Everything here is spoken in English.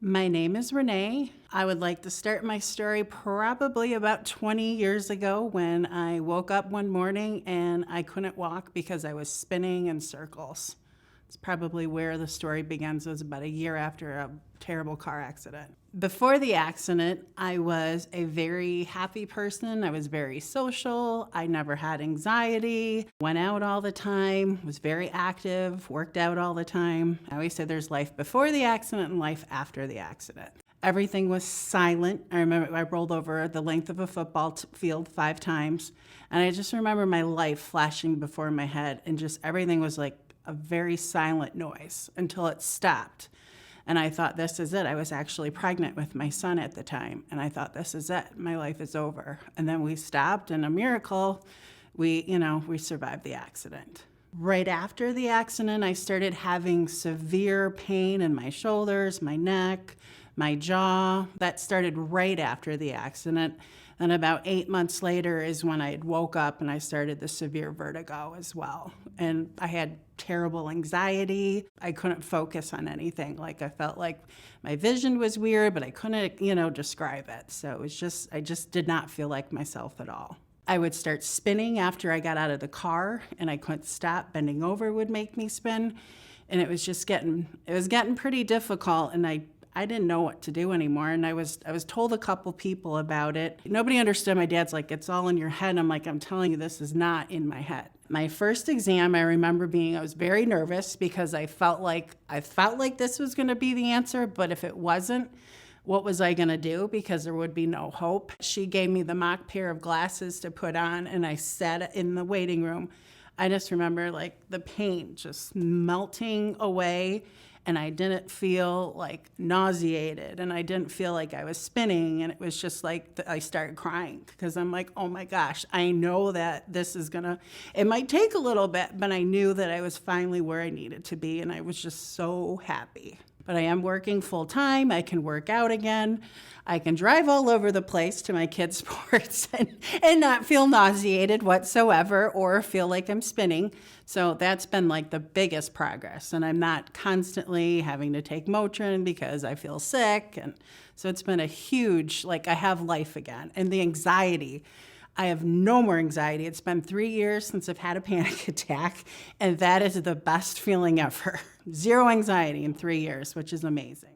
My name is Renee. I would like to start my story probably about 20 years ago when I woke up one morning and I couldn't walk because I was spinning in circles. It's probably where the story begins. It was about a year after a terrible car accident. Before the accident, I was a very happy person. I was very social. I never had anxiety, went out all the time, was very active, worked out all the time. I always say there's life before the accident and life after the accident. Everything was silent. I remember I rolled over the length of a football field 5 times, and I just remember my life flashing before my head, and just everything was like a very silent noise until it stopped. And I thought, this is it. I was actually pregnant with my son at the time. And I thought, this is it. My life is over. And then we stopped, and a miracle, we survived the accident. Right after the accident, I started having severe pain in my shoulders, my neck, my jaw. That started right after the accident. And about 8 months later is when I had woke up and I started the severe vertigo as well. And I had terrible anxiety. I couldn't focus on anything. Like, I felt like my vision was weird, but I couldn't, describe it. So it was I just did not feel like myself at all. I would start spinning after I got out of the car, and I couldn't stop. Bending over would make me spin. And it was getting pretty difficult, and I didn't know what to do anymore, and I was told a couple people about it. Nobody understood. My dad's like, it's all in your head. I'm like, I'm telling you, this is not in my head. My first exam, I remember I was very nervous because I felt like this was gonna be the answer, but if it wasn't, what was I gonna do? Because there would be no hope. She gave me the mock pair of glasses to put on, and I sat in the waiting room. I just remember like the pain just melting away, and I didn't feel like nauseated, and I didn't feel like I was spinning, and it was just like I started crying because I'm like, oh my gosh, I know that this is it might take a little bit, but I knew that I was finally where I needed to be, and I was just so happy. But I am working full time. I can work out again. I can drive all over the place to my kids' sports and not feel nauseated whatsoever or feel like I'm spinning. So that's been like the biggest progress. And I'm not constantly having to take Motrin because I feel sick. And so it's been a huge, I have life again. And the anxiety, I have no more anxiety. It's been 3 years since I've had a panic attack, and that is the best feeling ever. 0 anxiety in 3 years, which is amazing.